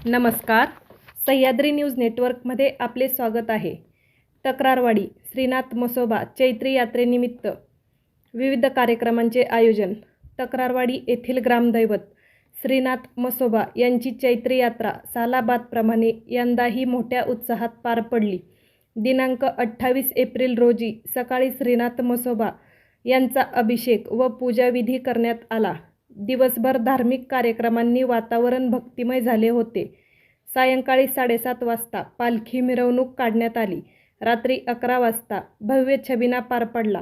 नमस्कार. सह्याद्री न्यूज नेटवर्कमध्ये आपले स्वागत आहे. तक्रारवाडी श्रीनाथ म्हसोबा चैत्री यात्रेनिमित्त विविध कार्यक्रमांचे आयोजन. तक्रारवाडी येथील ग्रामदैवत श्रीनाथ म्हसोबा यांची चैत्री यात्रा सालाबादप्रमाणे यंदाही मोठ्या उत्साहात पार पडली. दिनांक 28 एप्रिल रोजी सकाळी श्रीनाथ म्हसोबा यांचा अभिषेक व पूजाविधी करण्यात आला. दिवसभर धार्मिक कार्यक्रमांनी वातावरण भक्तिमय झाले होते. सायंकाळी 7:30 वाजता पालखी मिरवणूक काढण्यात आली. रात्री 11 वाजता भव्य छबिना पार पडला.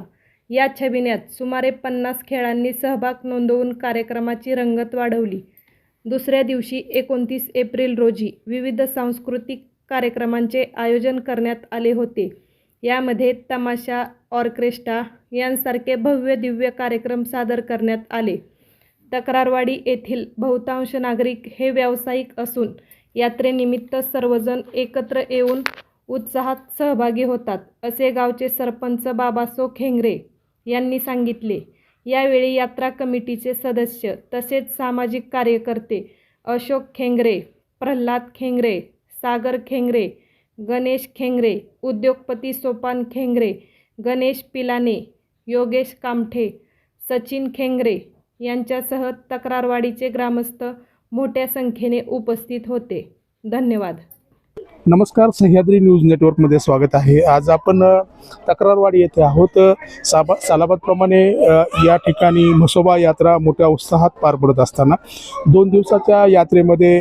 या छबिन्यात सुमारे 50 खेळांनी सहभाग नोंदवून कार्यक्रमाची रंगत वाढवली. दुसऱ्या दिवशी 29 एप्रिल रोजी विविध सांस्कृतिक कार्यक्रमांचे आयोजन करण्यात आले होते. यामध्ये तमाशा, ऑर्केस्ट्रा यांसारखे भव्य दिव्य कार्यक्रम सादर करण्यात आले. तक्रारवाडी येथील बहुतांश नागरिक हे व्यावसायिक असून यात्रेनिमित्त सर्वजण एकत्र येऊन उत्साहात सहभागी होतात, असे गावचे सरपंच बाबासो खेंगरे यांनी सांगितले. यावेळी यात्रा कमिटीचे सदस्य तसेच सामाजिक कार्यकर्ते अशोक खेंगरे, प्रल्हाद खेंगरे, सागर खेंगरे, गणेश खेंगरे, उद्योगपती सोपान खेंगरे, गणेश पिलाने, योगेश कामठे, सचिन खेंगरे यांच्यासह तक्रारवाडीचे ग्रामस्थ मोठ्या संख्येने उपस्थित होते. धन्यवाद. नमस्कार. सह्याद्री न्यूज नेटवर्कमध्ये स्वागत आहे. आज आपण तक्रारवाडी येथे आहोत. सालाबादप्रमाणे या ठिकाणी म्हसोबा यात्रा मोठ्या उत्साहात पार पडत असताना 2 दिवसाच्या यात्रेमध्ये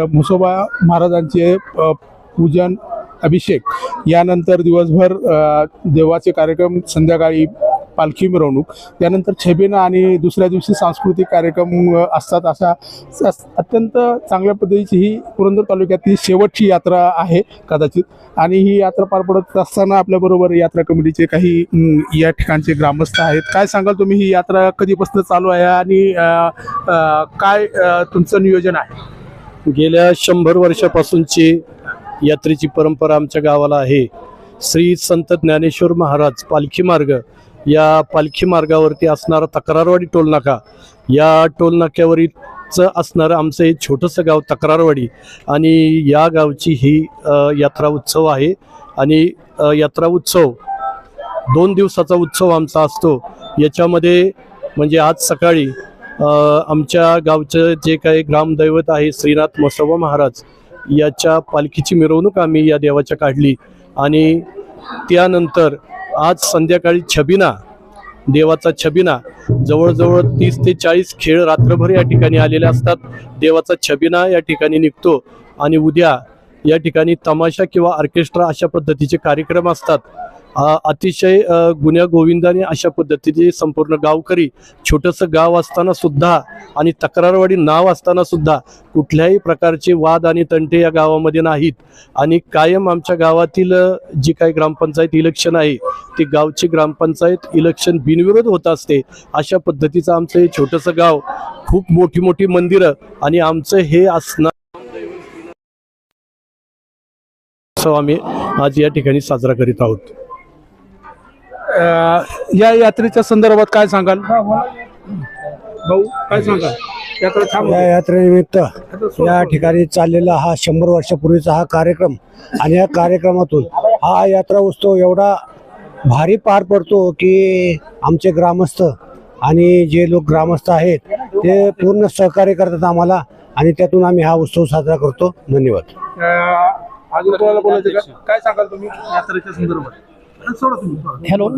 म्हसोबा महाराजांचे पूजन, अभिषेक, यानंतर दिवसभर देवाचे कार्यक्रम, संध्याकाळी पालखी मिरवणूक, त्यानंतर छबिना आणि दुसऱ्या दिवशी सांस्कृतिक कार्यक्रम असतात. अशा अत्यंत चांगल्या पद्धतीची ही पुरंदर तालुक्यातील शेवटची यात्रा आहे कदाचित. आणि ही यात्रा पार पडत असताना आपल्याबरोबर यात्रा कमिटीचे काही या ठिकाणचे ग्रामस्थ आहेत. काय सांगाल तुम्ही, ही यात्रा कधीपासून चालू आहे आणि काय तुमचं नियोजन आहे? गेल्या 100 वर्षापासूनची यात्रेची परंपरा आमच्या गावाला आहे. श्री संत ज्ञानेश्वर महाराज पालखी मार्ग, या पालखी मार्गावरती असणारा तक्रारवाडी टोलनाका, या टोलनाक्यावरचं असणारं आमचं हे छोटंसं गाव तक्रारवाडी, आणि या गावची ही यात्रा उत्सव आहे. आणि यात्रा उत्सव 2 दिवसाचा उत्सव आमचा असतो. याच्यामध्ये म्हणजे आज सकाळी आमच्या गावचं जे काही ग्रामदैवत आहे श्रीनाथ म्हसोबा महाराज, याच्या पालखीची मिरवणूक आम्ही या देवाच्या काढली. आणि त्यानंतर आज संध्याकाळी छबिना, देवाचा छबिना, जवळजवळ 30 ते 40 खेळ रात्रभर या ठिकाणी आलेले असतात. देवाचा छबिना या ठिकाणी निघतो आणि उद्या या ठिकाणी तमाशा किंवा ऑर्केस्ट्रा अशा पद्धतीचे कार्यक्रम असतात. अतिशय गुण्यागोविंदाने अशा पद्धतीचे संपूर्ण गावकरी, छोटंसं गाव असताना सुद्धा आणि तक्रारवाडी नाव असताना सुद्धा कुठल्याही प्रकारचे वाद आणि तंटे या गावामध्ये नाहीत. आणि कायम आमच्या गावातील जी काही ग्रामपंचायत इलेक्शन आहे, ते गावची ग्रामपंचायत इलेक्शन बिनविरोध होत असते. अशा पद्धतीचं आमचं हे छोटंसं गाव, खूप मोठी मोठी मंदिरं, आणि आमचं हे असणार उत्सव आम्ही आज या ठिकाणी साजरा करीत आहोत. या यात्रेच्या संदर्भात काय सांगाल भाऊ? काय सांगाल? या यात्रेनिमित्त या ठिकाणी चाललेला हा 100 वर्षापूर्वीचा हा कार्यक्रम, आणि या कार्यक्रमातून हा यात्रा उत्सव एवढा भारी पार पडतो की आमचे ग्रामस्थ आणि जे लोक ग्रामस्थ आहेत ते पूर्ण सहकार्य करतात आम्हाला, आणि त्यातून आम्ही हा उत्सव साजरा करतो. धन्यवाद. अजून कोणाला बोलायचं का? काय सांगाल तुम्ही यात्रेच्या संदर्भात? हॅलो.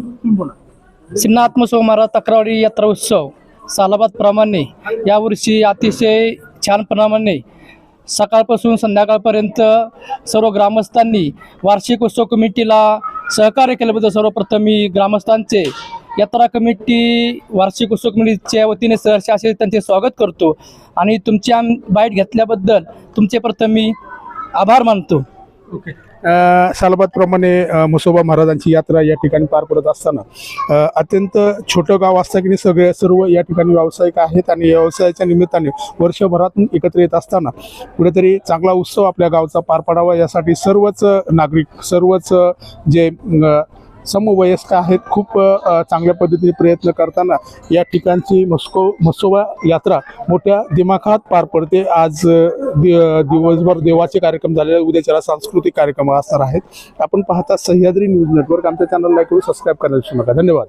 श्रीनाथ म्हसोबा महाराज तक्रारवाडी यात्रा उत्सव सालाबादप्रमाणे यावर्षी अतिशय छान प्रमाणे सकाळपासून संध्याकाळपर्यंत सर्व ग्रामस्थांनी वार्षिक उत्सव कमिटीला सहकार्य केल्याबद्दल सर्वप्रथम मी ग्रामस्थांचे, यात्रा कमिटी, वार्षिक उत्सव कमिटीच्या वतीने सहर्ष असे त्यांचे स्वागत करतो. आणि तुमची बाईट घेतल्याबद्दल तुमचे प्रथम मी आभार मानतो. ओके. सालाबादप्रमाणे म्हसोबा महाराजांची यात्रा या ठिकाणी पार पडत असताना अत्यंत छोटं गाव असतं की सर्व या ठिकाणी व्यावसायिक आहेत, आणि व्यवसायाच्या निमित्ताने वर्षभरातून एकत्र येत असताना कुठेतरी चांगला उत्सव आपल्या गावचा पार पडावा यासाठी सर्वच नागरिक, सर्वच जे समवयस्क आहेत. खूप चांगल्या पद्धतीने प्रयत्न करताना या ठिकाणची म्हसोबा यात्रा मोठ्या दिमाखात पार पडते. आज दिवसभर देवाचे कार्यक्रम झालेले, उद्याच्याला सांस्कृतिक कार्यक्रम असणार आहेत. आपण पाहता सह्याद्री न्यूज नेटवर्क. आमच्या चॅनलला लाईक करून सबस्क्राईब करायला विसरू नका. धन्यवाद.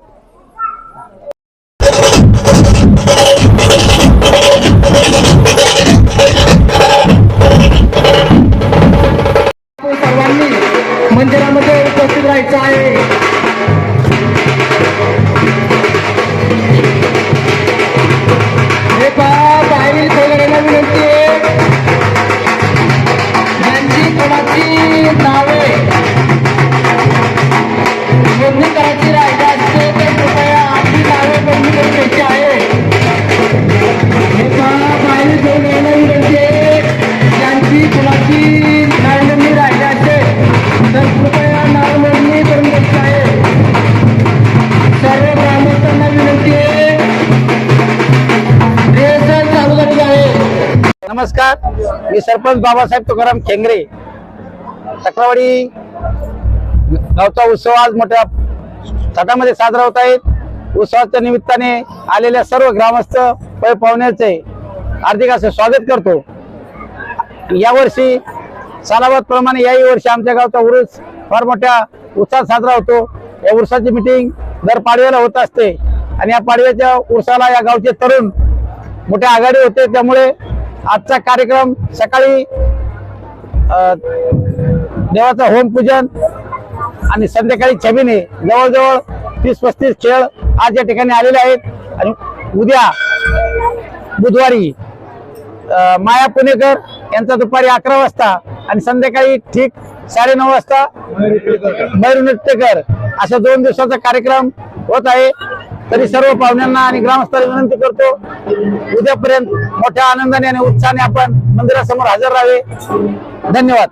सर्वांनी मंदिरामध्ये उपस्थित राहायचं आहे. हे पहा, बाहेरील सगळ्यांना विनंती आहे, ज्यांची कोणाची नावे नोंदणी करायची राहिली असते तर कृपया आपली नावे नोंदणी करून घ्यायची आहे. हे पहा, बाहेरील सगळ्यांना विनंती आहे, ज्यांची कोणाची नावे नोंदणी राहिली असेल तर कृपया नाव नोंदणी करून घ्यायची आहे. सर्व ग्रामस्थांना विनंती आहे, रेसन चालू झाली आहे. नमस्कार, मी सरपंच बाबासाहेब तुकाराम खेंगरे. तक्रारवाडी गावचा उत्सव आज मोठ्या थाटामध्ये साजरा होत आहे. उत्सवाच्या निमित्ताने आलेल्या सर्व ग्रामस्थ पाहुण्याचे हार्दिक असे स्वागत करतो. यावर्षी सालाबाद प्रमाणे याही वर्षी आमच्या गावचा उरूस फार मोठ्या उत्साहात साजरा होतो. या उरसाची मिटिंग दर पाडव्याला होत असते आणि या पाडव्याच्या उरसाला या गावचे तरुण मोठ्या आघाडी होते. त्यामुळे आजचा कार्यक्रम सकाळी देवाचं होमपूजन आणि संध्याकाळी छबिने जवळजवळ 30-35 खेळ आज या ठिकाणी आलेले आहेत. आणि उद्या बुधवारी माया पुणेकर यांचा दुपारी 11 वाजता आणि संध्याकाळी ठीक 9:30 वाजता भैरू नृत्यकर अशा 2 दिवसाचा कार्यक्रम होत आहे. तरी सर्व पाहुण्यांना आणि ग्रामस्थांना विनंती करतो, उद्यापर्यंत मोठ्या आनंदाने आणि उत्साहाने आपण मंदिरासमोर हजर राहावे. धन्यवाद.